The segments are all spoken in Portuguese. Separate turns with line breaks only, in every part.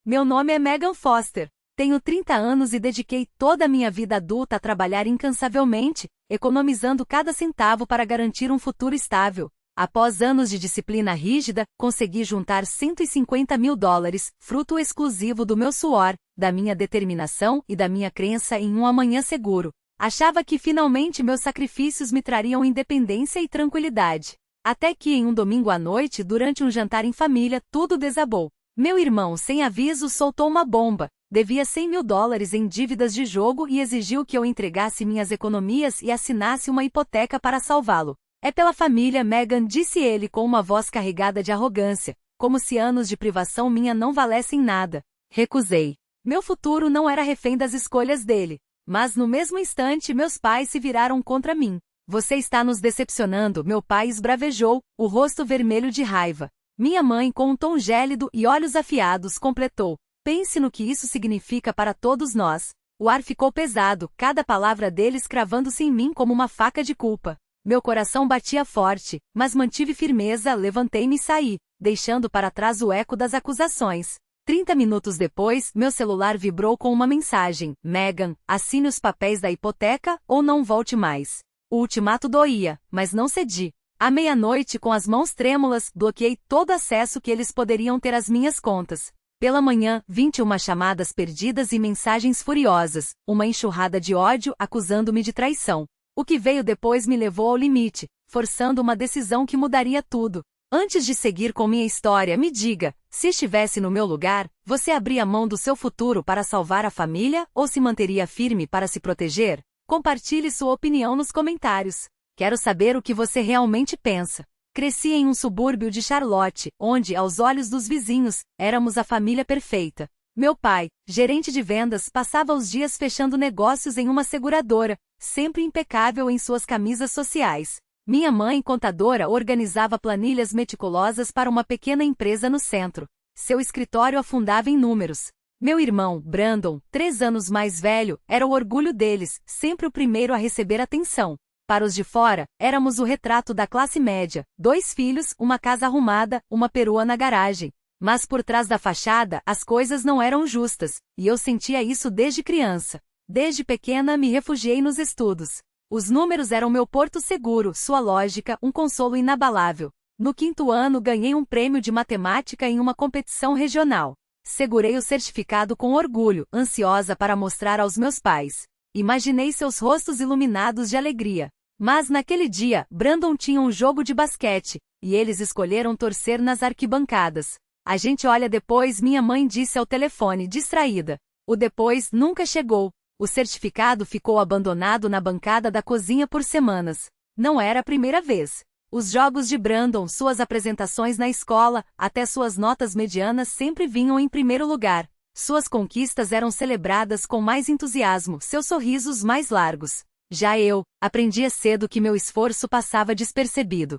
Meu nome é Megan Foster. Tenho 30 anos e dediquei toda a minha vida adulta a trabalhar incansavelmente, economizando cada centavo para garantir um futuro estável. Após anos de disciplina rígida, consegui juntar $150.000, fruto exclusivo do meu suor, da minha determinação e da minha crença em um amanhã seguro. Achava que finalmente meus sacrifícios me trariam independência e tranquilidade. Até que em um domingo à noite, durante um jantar em família, tudo desabou. Meu irmão, sem aviso, soltou uma bomba. Devia $100.000 em dívidas de jogo e exigiu que eu entregasse minhas economias e assinasse uma hipoteca para salvá-lo. É pela família, Megan, disse ele com uma voz carregada de arrogância, como se anos de privação minha não valessem nada. Recusei. Meu futuro não era refém das escolhas dele. Mas no mesmo instante meus pais se viraram contra mim. Você está nos decepcionando, meu pai esbravejou, o rosto vermelho de raiva. Minha mãe, com um tom gélido e olhos afiados, completou. Pense no que isso significa para todos nós. O ar ficou pesado, cada palavra deles cravando-se em mim como uma faca de culpa. Meu coração batia forte, mas mantive firmeza, levantei-me e saí, deixando para trás o eco das acusações. 30 minutos depois, meu celular vibrou com uma mensagem. Megan, assine os papéis da hipoteca ou não volte mais. O ultimato doía, mas não cedi. À meia-noite, com as mãos trêmulas, bloqueei todo acesso que eles poderiam ter às minhas contas. Pela manhã, 21 chamadas perdidas e mensagens furiosas, uma enxurrada de ódio acusando-me de traição. O que veio depois me levou ao limite, forçando uma decisão que mudaria tudo. Antes de seguir com minha história, me diga, se estivesse no meu lugar, você abria mão do seu futuro para salvar a família ou se manteria firme para se proteger? Compartilhe sua opinião nos comentários. Quero saber o que você realmente pensa. Cresci em um subúrbio de Charlotte, onde, aos olhos dos vizinhos, éramos a família perfeita. Meu pai, gerente de vendas, passava os dias fechando negócios em uma seguradora, sempre impecável em suas camisas sociais. Minha mãe, contadora, organizava planilhas meticulosas para uma pequena empresa no centro. Seu escritório afundava em números. Meu irmão, Brandon, 3 anos mais velho, era o orgulho deles, sempre o primeiro a receber atenção. Para os de fora, éramos o retrato da classe média, 2 filhos, uma casa arrumada, uma perua na garagem. Mas por trás da fachada, as coisas não eram justas, e eu sentia isso desde criança. Desde pequena me refugiei nos estudos. Os números eram meu porto seguro, sua lógica, um consolo inabalável. No 5º ano ganhei um prêmio de matemática em uma competição regional. Segurei o certificado com orgulho, ansiosa para mostrar aos meus pais. Imaginei seus rostos iluminados de alegria. Mas naquele dia, Brandon tinha um jogo de basquete, e eles escolheram torcer nas arquibancadas. A gente olha depois, minha mãe disse ao telefone, distraída. O depois nunca chegou. O certificado ficou abandonado na bancada da cozinha por semanas. Não era a primeira vez. Os jogos de Brandon, suas apresentações na escola, até suas notas medianas sempre vinham em primeiro lugar. Suas conquistas eram celebradas com mais entusiasmo, seus sorrisos mais largos. Já eu, aprendia cedo que meu esforço passava despercebido.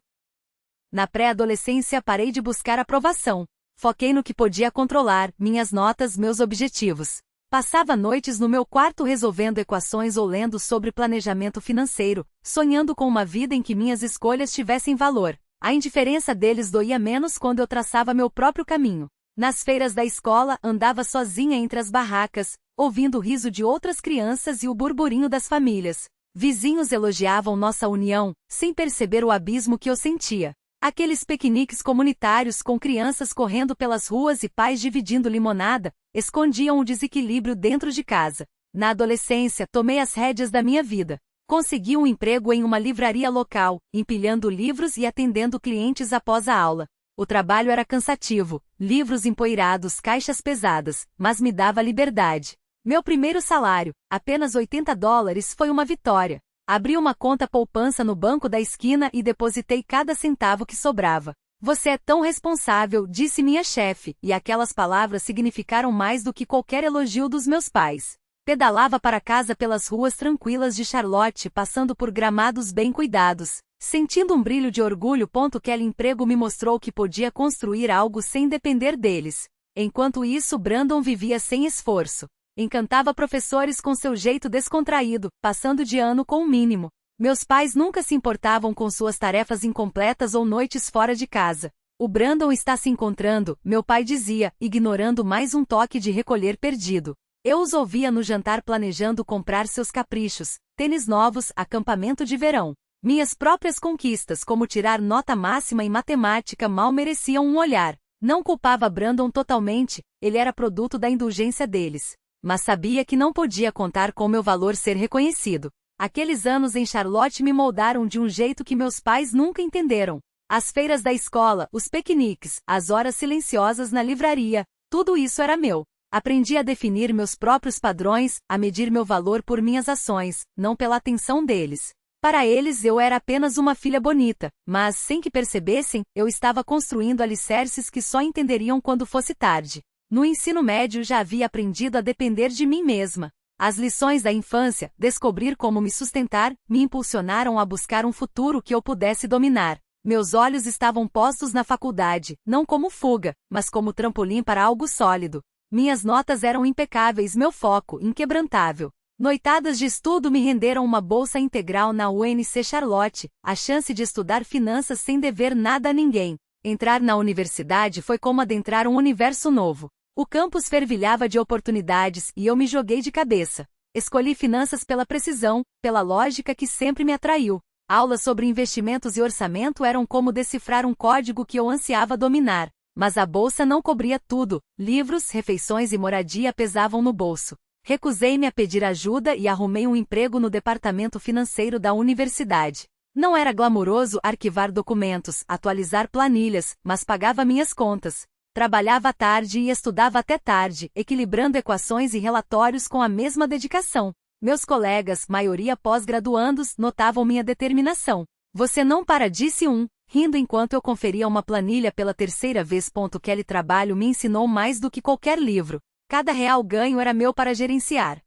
Na pré-adolescência parei de buscar aprovação. Foquei no que podia controlar, minhas notas, meus objetivos. Passava noites no meu quarto resolvendo equações ou lendo sobre planejamento financeiro, sonhando com uma vida em que minhas escolhas tivessem valor. A indiferença deles doía menos quando eu traçava meu próprio caminho. Nas feiras da escola, andava sozinha entre as barracas, ouvindo o riso de outras crianças e o burburinho das famílias. Vizinhos elogiavam nossa união, sem perceber o abismo que eu sentia. Aqueles piqueniques comunitários com crianças correndo pelas ruas e pais dividindo limonada, escondiam o desequilíbrio dentro de casa. Na adolescência, tomei as rédeas da minha vida. Consegui um emprego em uma livraria local, empilhando livros e atendendo clientes após a aula. O trabalho era cansativo, livros empoeirados, caixas pesadas, mas me dava liberdade. Meu primeiro salário, apenas $80, foi uma vitória. Abri uma conta poupança no banco da esquina e depositei cada centavo que sobrava. Você é tão responsável, disse minha chefe, e aquelas palavras significaram mais do que qualquer elogio dos meus pais. Pedalava para casa pelas ruas tranquilas de Charlotte, passando por gramados bem cuidados, sentindo um brilho de orgulho. Aquele emprego me mostrou que podia construir algo sem depender deles. Enquanto isso, Brandon vivia sem esforço. Encantava professores com seu jeito descontraído, passando de ano com o mínimo. Meus pais nunca se importavam com suas tarefas incompletas ou noites fora de casa. O Brandon está se encontrando, meu pai dizia, ignorando mais um toque de recolher perdido. Eu os ouvia no jantar planejando comprar seus caprichos, tênis novos, acampamento de verão. Minhas próprias conquistas, como tirar nota máxima em matemática, mal mereciam um olhar. Não culpava Brandon totalmente, ele era produto da indulgência deles. Mas sabia que não podia contar com meu valor ser reconhecido. Aqueles anos em Charlotte me moldaram de um jeito que meus pais nunca entenderam. As feiras da escola, os piqueniques, as horas silenciosas na livraria, tudo isso era meu. Aprendi a definir meus próprios padrões, a medir meu valor por minhas ações, não pela atenção deles. Para eles eu era apenas uma filha bonita, mas, sem que percebessem, eu estava construindo alicerces que só entenderiam quando fosse tarde. No ensino médio já havia aprendido a depender de mim mesma. As lições da infância, descobrir como me sustentar, me impulsionaram a buscar um futuro que eu pudesse dominar. Meus olhos estavam postos na faculdade, não como fuga, mas como trampolim para algo sólido. Minhas notas eram impecáveis, meu foco, inquebrantável. Noitadas de estudo me renderam uma bolsa integral na UNC Charlotte, a chance de estudar finanças sem dever nada a ninguém. Entrar na universidade foi como adentrar um universo novo. O campus fervilhava de oportunidades e eu me joguei de cabeça. Escolhi finanças pela precisão, pela lógica que sempre me atraiu. Aulas sobre investimentos e orçamento eram como decifrar um código que eu ansiava dominar. Mas a bolsa não cobria tudo, livros, refeições e moradia pesavam no bolso. Recusei-me a pedir ajuda e arrumei um emprego no departamento financeiro da universidade. Não era glamouroso arquivar documentos, atualizar planilhas, mas pagava minhas contas. Trabalhava à tarde e estudava até tarde, equilibrando equações e relatórios com a mesma dedicação. Meus colegas, maioria pós-graduandos, notavam minha determinação. Você não para, disse um, rindo enquanto eu conferia uma planilha pela terceira vez. Aquele trabalho me ensinou mais do que qualquer livro. Cada real ganho era meu para gerenciar.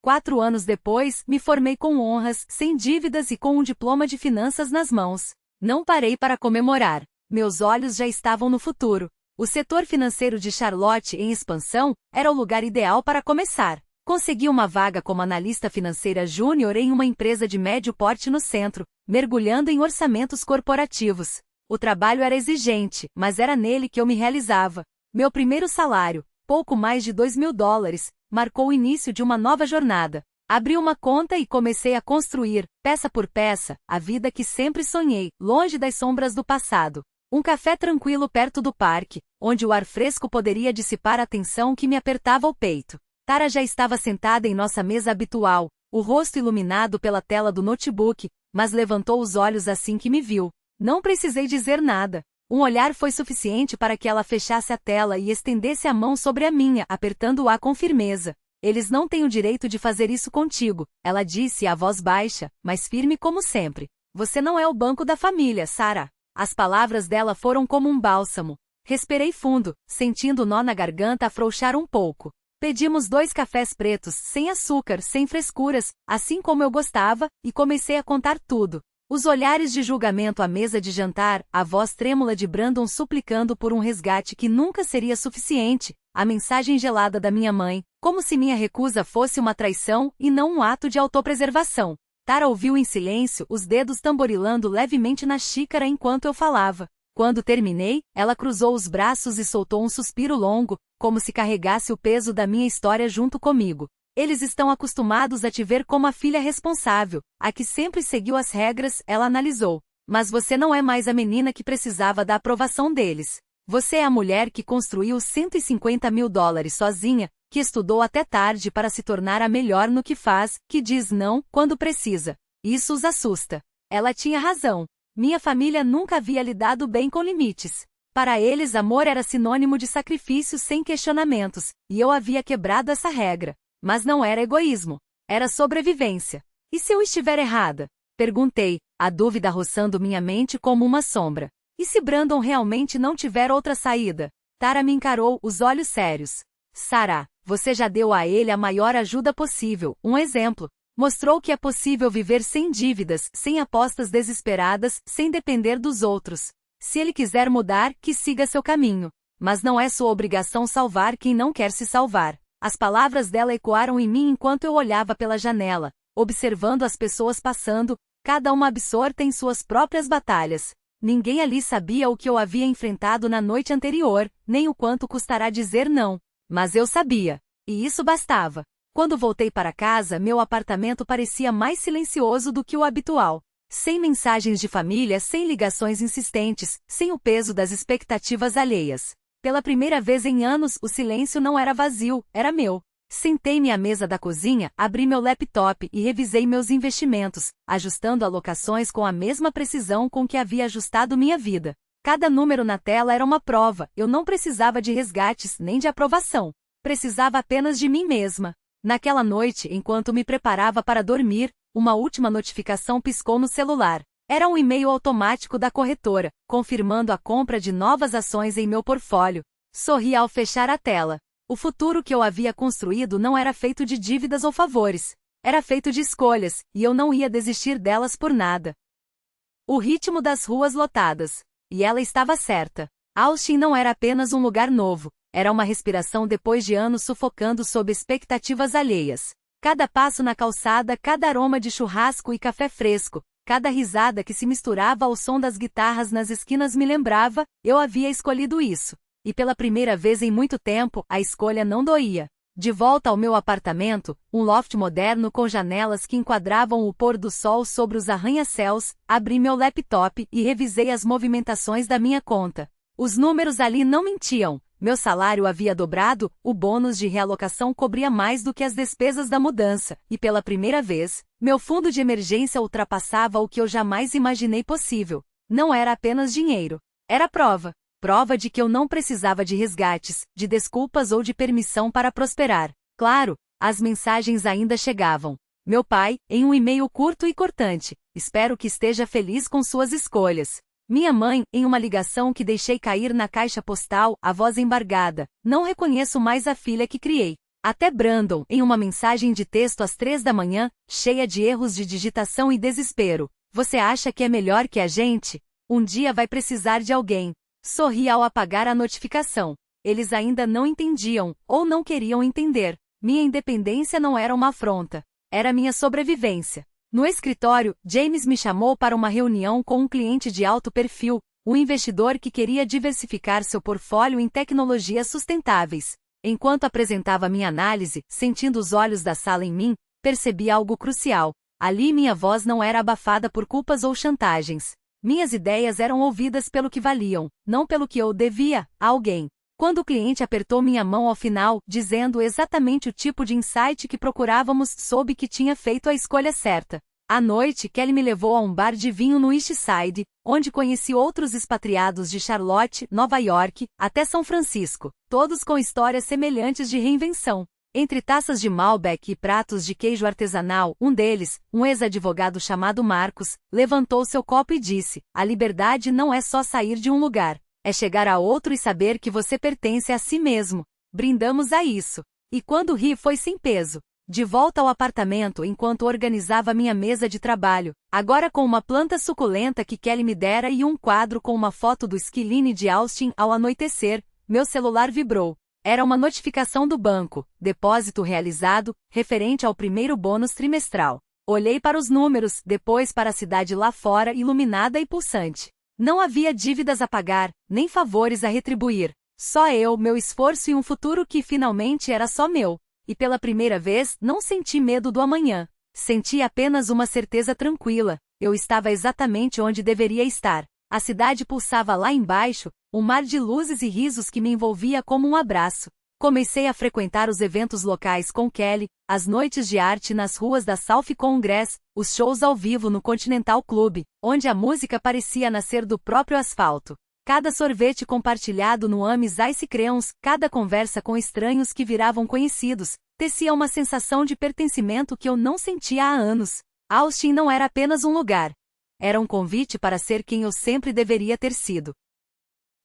4 anos depois, me formei com honras, sem dívidas e com um diploma de finanças nas mãos. Não parei para comemorar. Meus olhos já estavam no futuro. O setor financeiro de Charlotte em expansão era o lugar ideal para começar. Consegui uma vaga como analista financeira júnior em uma empresa de médio porte no centro, mergulhando em orçamentos corporativos. O trabalho era exigente, mas era nele que eu me realizava. Meu primeiro salário, pouco mais de $2.000, marcou o início de uma nova jornada. Abri uma conta e comecei a construir, peça por peça, a vida que sempre sonhei, longe das sombras do passado. Um café tranquilo perto do parque, onde o ar fresco poderia dissipar a tensão que me apertava o peito. Tara já estava sentada em nossa mesa habitual, o rosto iluminado pela tela do notebook, mas levantou os olhos assim que me viu. Não precisei dizer nada. Um olhar foi suficiente para que ela fechasse a tela e estendesse a mão sobre a minha, apertando-a com firmeza. Eles não têm o direito de fazer isso contigo, ela disse a voz baixa, mas firme como sempre. Você não é o banco da família, Sarah. As palavras dela foram como um bálsamo. Respirei fundo, sentindo o nó na garganta afrouxar um pouco. Pedimos 2 cafés pretos, sem açúcar, sem frescuras, assim como eu gostava, e comecei a contar tudo. Os olhares de julgamento à mesa de jantar, a voz trêmula de Brandon suplicando por um resgate que nunca seria suficiente, a mensagem gelada da minha mãe, como se minha recusa fosse uma traição e não um ato de autopreservação. Tara ouviu em silêncio, os dedos tamborilando levemente na xícara enquanto eu falava. Quando terminei, ela cruzou os braços e soltou um suspiro longo, como se carregasse o peso da minha história junto comigo. Eles estão acostumados a te ver como a filha responsável, a que sempre seguiu as regras, ela analisou. Mas você não é mais a menina que precisava da aprovação deles. Você é a mulher que construiu $150.000 sozinha, que estudou até tarde para se tornar a melhor no que faz, que diz não quando precisa. Isso os assusta. Ela tinha razão. Minha família nunca havia lidado bem com limites. Para eles, amor era sinônimo de sacrifício sem questionamentos, e eu havia quebrado essa regra. Mas não era egoísmo. Era sobrevivência. E se eu estiver errada? Perguntei, a dúvida roçando minha mente como uma sombra. E se Brandon realmente não tiver outra saída? Tara me encarou, os olhos sérios. Sarah, você já deu a ele a maior ajuda possível, um exemplo. Mostrou que é possível viver sem dívidas, sem apostas desesperadas, sem depender dos outros. Se ele quiser mudar, que siga seu caminho. Mas não é sua obrigação salvar quem não quer se salvar. As palavras dela ecoaram em mim enquanto eu olhava pela janela, observando as pessoas passando, cada uma absorta em suas próprias batalhas. Ninguém ali sabia o que eu havia enfrentado na noite anterior, nem o quanto custará dizer não. Mas eu sabia. E isso bastava. Quando voltei para casa, meu apartamento parecia mais silencioso do que o habitual. Sem mensagens de família, sem ligações insistentes, sem o peso das expectativas alheias. Pela primeira vez em anos, o silêncio não era vazio, era meu. Sentei-me à mesa da cozinha, abri meu laptop e revisei meus investimentos, ajustando alocações com a mesma precisão com que havia ajustado minha vida. Cada número na tela era uma prova, eu não precisava de resgates nem de aprovação. Precisava apenas de mim mesma. Naquela noite, enquanto me preparava para dormir, uma última notificação piscou no celular. Era um e-mail automático da corretora, confirmando a compra de novas ações em meu portfólio. Sorri ao fechar a tela. O futuro que eu havia construído não era feito de dívidas ou favores. Era feito de escolhas, e eu não ia desistir delas por nada. O ritmo das ruas lotadas. E ela estava certa. Austin não era apenas um lugar novo. Era uma respiração depois de anos sufocando sob expectativas alheias. Cada passo na calçada, cada aroma de churrasco e café fresco, cada risada que se misturava ao som das guitarras nas esquinas me lembrava, eu havia escolhido isso. E pela primeira vez em muito tempo, a escolha não doía. De volta ao meu apartamento, um loft moderno com janelas que enquadravam o pôr do sol sobre os arranha-céus, abri meu laptop e revisei as movimentações da minha conta. Os números ali não mentiam. Meu salário havia dobrado, o bônus de realocação cobria mais do que as despesas da mudança, e pela primeira vez, meu fundo de emergência ultrapassava o que eu jamais imaginei possível. Não era apenas dinheiro. Era prova. Prova de que eu não precisava de resgates, de desculpas ou de permissão para prosperar. Claro, as mensagens ainda chegavam. Meu pai, em um e-mail curto e cortante, espero que esteja feliz com suas escolhas. Minha mãe, em uma ligação que deixei cair na caixa postal, a voz embargada, não reconheço mais a filha que criei. Até Brandon, em uma mensagem de texto às 3 da manhã, cheia de erros de digitação e desespero. Você acha que é melhor que a gente? Um dia vai precisar de alguém. Sorri ao apagar a notificação. Eles ainda não entendiam, ou não queriam entender. Minha independência não era uma afronta. Era minha sobrevivência. No escritório, James me chamou para uma reunião com um cliente de alto perfil, um investidor que queria diversificar seu portfólio em tecnologias sustentáveis. Enquanto apresentava minha análise, sentindo os olhos da sala em mim, percebi algo crucial. Ali minha voz não era abafada por culpas ou chantagens. Minhas ideias eram ouvidas pelo que valiam, não pelo que eu devia a alguém. Quando o cliente apertou minha mão ao final, dizendo exatamente o tipo de insight que procurávamos, soube que tinha feito a escolha certa. À noite, Kelly me levou a um bar de vinho no East Side, onde conheci outros expatriados de Charlotte, Nova York, até São Francisco, todos com histórias semelhantes de reinvenção. Entre taças de Malbec e pratos de queijo artesanal, um deles, um ex-advogado chamado Marcos, levantou seu copo e disse: a liberdade não é só sair de um lugar, é chegar a outro e saber que você pertence a si mesmo. Brindamos a isso. E quando ri foi sem peso. De volta ao apartamento enquanto organizava minha mesa de trabalho, agora com uma planta suculenta que Kelly me dera e um quadro com uma foto do Skilini de Austin ao anoitecer, meu celular vibrou. Era uma notificação do banco, depósito realizado, referente ao primeiro bônus trimestral. Olhei para os números, depois para a cidade lá fora iluminada e pulsante. Não havia dívidas a pagar, nem favores a retribuir. Só eu, meu esforço e um futuro que finalmente era só meu. E pela primeira vez, não senti medo do amanhã. Senti apenas uma certeza tranquila. Eu estava exatamente onde deveria estar. A cidade pulsava lá embaixo, um mar de luzes e risos que me envolvia como um abraço. Comecei a frequentar os eventos locais com Kelly, as noites de arte nas ruas da South Congress, os shows ao vivo no Continental Club, onde a música parecia nascer do próprio asfalto. Cada sorvete compartilhado no Ames Ice Creams, cada conversa com estranhos que viravam conhecidos, tecia uma sensação de pertencimento que eu não sentia há anos. Austin não era apenas um lugar. Era um convite para ser quem eu sempre deveria ter sido.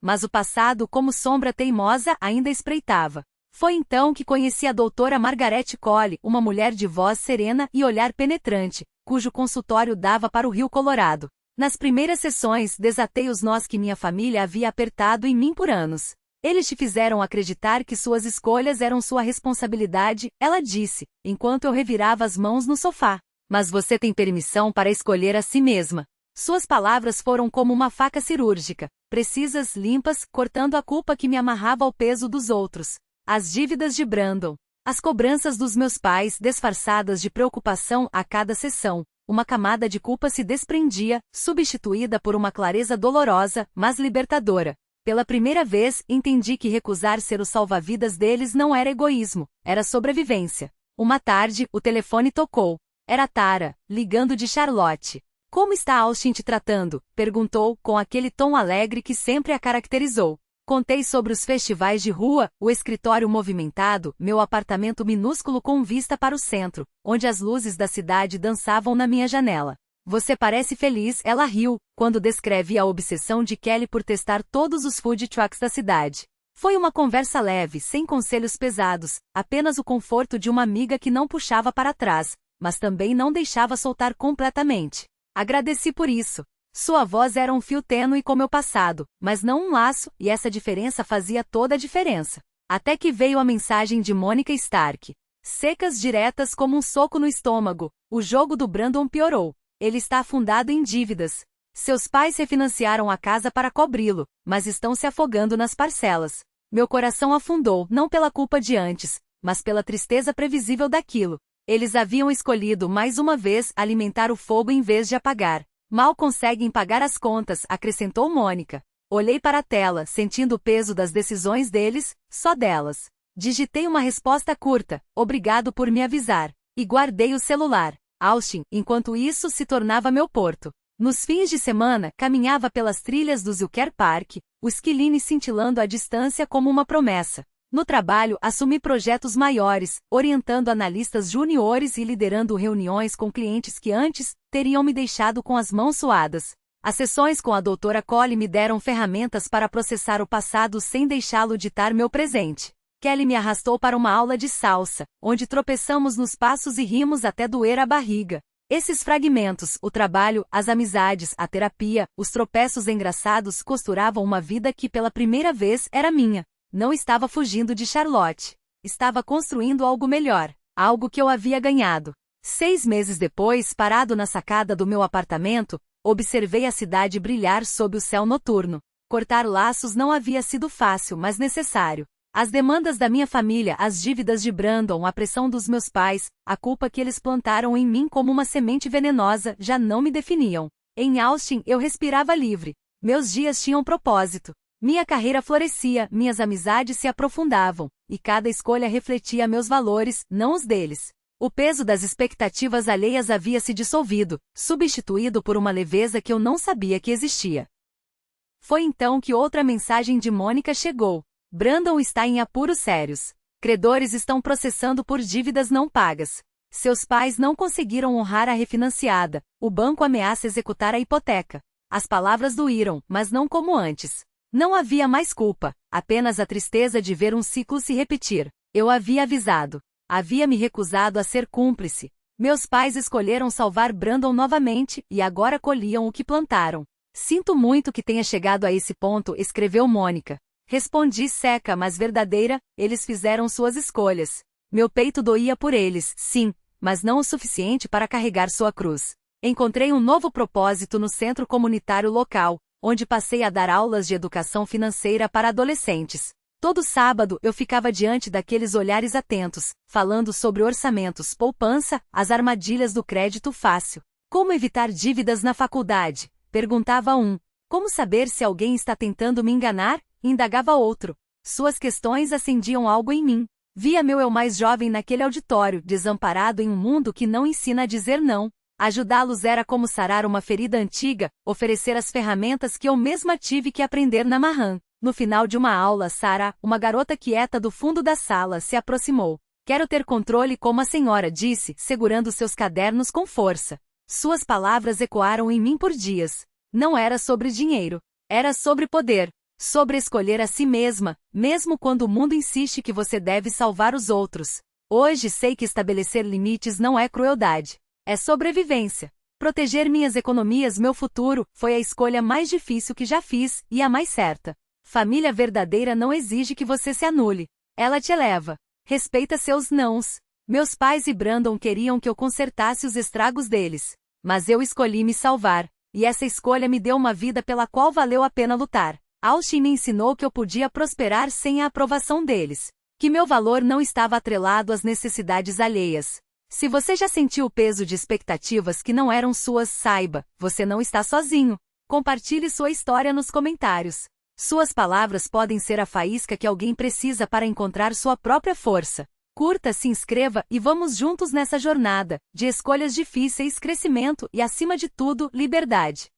Mas o passado, como sombra teimosa, ainda espreitava. Foi então que conheci a doutora Margaret Cole, uma mulher de voz serena e olhar penetrante, cujo consultório dava para o Rio Colorado. Nas primeiras sessões, desatei os nós que minha família havia apertado em mim por anos. Eles te fizeram acreditar que suas escolhas eram sua responsabilidade, ela disse, enquanto eu revirava as mãos no sofá. Mas você tem permissão para escolher a si mesma. Suas palavras foram como uma faca cirúrgica, precisas, limpas, cortando a culpa que me amarrava ao peso dos outros. As dívidas de Brandon. As cobranças dos meus pais, disfarçadas de preocupação a cada sessão. Uma camada de culpa se desprendia, substituída por uma clareza dolorosa, mas libertadora. Pela primeira vez, entendi que recusar ser o salva-vidas deles não era egoísmo, era sobrevivência. Uma tarde, o telefone tocou. Era Tara, ligando de Charlotte. Como está Austin te tratando? Perguntou, com aquele tom alegre que sempre a caracterizou. Contei sobre os festivais de rua, o escritório movimentado, meu apartamento minúsculo com vista para o centro, onde as luzes da cidade dançavam na minha janela. Você parece feliz, ela riu, quando descrevi a obsessão de Kelly por testar todos os food trucks da cidade. Foi uma conversa leve, sem conselhos pesados, apenas o conforto de uma amiga que não puxava para trás, mas também não deixava soltar completamente. Agradeci por isso. Sua voz era um fio tênue com meu passado, mas não um laço, e essa diferença fazia toda a diferença. Até que veio a mensagem de Monica Stark. Secas diretas como um soco no estômago, o jogo do Brandon piorou. Ele está afundado em dívidas. Seus pais refinanciaram a casa para cobri-lo, mas estão se afogando nas parcelas. Meu coração afundou, não pela culpa de antes, mas pela tristeza previsível daquilo. Eles haviam escolhido mais uma vez alimentar o fogo em vez de apagar. Mal conseguem pagar as contas, acrescentou Mônica. Olhei para a tela, sentindo o peso das decisões deles, só delas. Digitei uma resposta curta, obrigado por me avisar, e guardei o celular. Austin, enquanto isso se tornava meu porto. Nos fins de semana, caminhava pelas trilhas do Zilker Park, o esquiline cintilando à distância como uma promessa. No trabalho, assumi projetos maiores, orientando analistas juniores e liderando reuniões com clientes que antes teriam me deixado com as mãos suadas. As sessões com a doutora Collie me deram ferramentas para processar o passado sem deixá-lo ditar meu presente. Kelly me arrastou para uma aula de salsa, onde tropeçamos nos passos e rimos até doer a barriga. Esses fragmentos, o trabalho, as amizades, a terapia, os tropeços engraçados costuravam uma vida que pela primeira vez era minha. Não estava fugindo de Charlotte. Estava construindo algo melhor, algo que eu havia ganhado. 6 meses depois, parado na sacada do meu apartamento, observei a cidade brilhar sob o céu noturno. Cortar laços não havia sido fácil, mas necessário. As demandas da minha família, as dívidas de Brandon, a pressão dos meus pais, a culpa que eles plantaram em mim como uma semente venenosa, já não me definiam. Em Austin, eu respirava livre. Meus dias tinham propósito. Minha carreira florescia, minhas amizades se aprofundavam, e cada escolha refletia meus valores, não os deles. O peso das expectativas alheias havia se dissolvido, substituído por uma leveza que eu não sabia que existia. Foi então que outra mensagem de Mônica chegou. Brandon está em apuros sérios. Credores estão processando por dívidas não pagas. Seus pais não conseguiram honrar a refinanciada. O banco ameaça executar a hipoteca. As palavras doíram, mas não como antes. Não havia mais culpa, apenas a tristeza de ver um ciclo se repetir. Eu havia avisado. Havia me recusado a ser cúmplice. Meus pais escolheram salvar Brandon novamente, e agora colhiam o que plantaram. Sinto muito que tenha chegado a esse ponto, escreveu Mônica. Respondi seca, mas verdadeira, eles fizeram suas escolhas. Meu peito doía por eles, sim, mas não o suficiente para carregar sua cruz. Encontrei um novo propósito no centro comunitário local, onde passei a dar aulas de educação financeira para adolescentes. Todo sábado eu ficava diante daqueles olhares atentos, falando sobre orçamentos, poupança, as armadilhas do crédito fácil. Como evitar dívidas na faculdade? Perguntava um. Como saber se alguém está tentando me enganar? Indagava outro. Suas questões acendiam algo em mim. Via meu eu mais jovem naquele auditório, desamparado em um mundo que não ensina a dizer não. Ajudá-los era como sarar uma ferida antiga, oferecer as ferramentas que eu mesma tive que aprender na Mahan. No final de uma aula, Sarah, uma garota quieta do fundo da sala, se aproximou. Quero ter controle como a senhora disse, segurando seus cadernos com força. Suas palavras ecoaram em mim por dias. Não era sobre dinheiro. Era sobre poder. Sobre escolher a si mesma, mesmo quando o mundo insiste que você deve salvar os outros. Hoje sei que estabelecer limites não é crueldade. É sobrevivência. Proteger minhas economias, meu futuro, foi a escolha mais difícil que já fiz, e a mais certa. Família verdadeira não exige que você se anule. Ela te eleva. Respeita seus nãos. Meus pais e Brandon queriam que eu consertasse os estragos deles. Mas eu escolhi me salvar. E essa escolha me deu uma vida pela qual valeu a pena lutar. Austin me ensinou que eu podia prosperar sem a aprovação deles. Que meu valor não estava atrelado às necessidades alheias. Se você já sentiu o peso de expectativas que não eram suas, saiba, você não está sozinho. Compartilhe sua história nos comentários. Suas palavras podem ser a faísca que alguém precisa para encontrar sua própria força. Curta, se inscreva e vamos juntos nessa jornada de escolhas difíceis, crescimento e, acima de tudo, liberdade.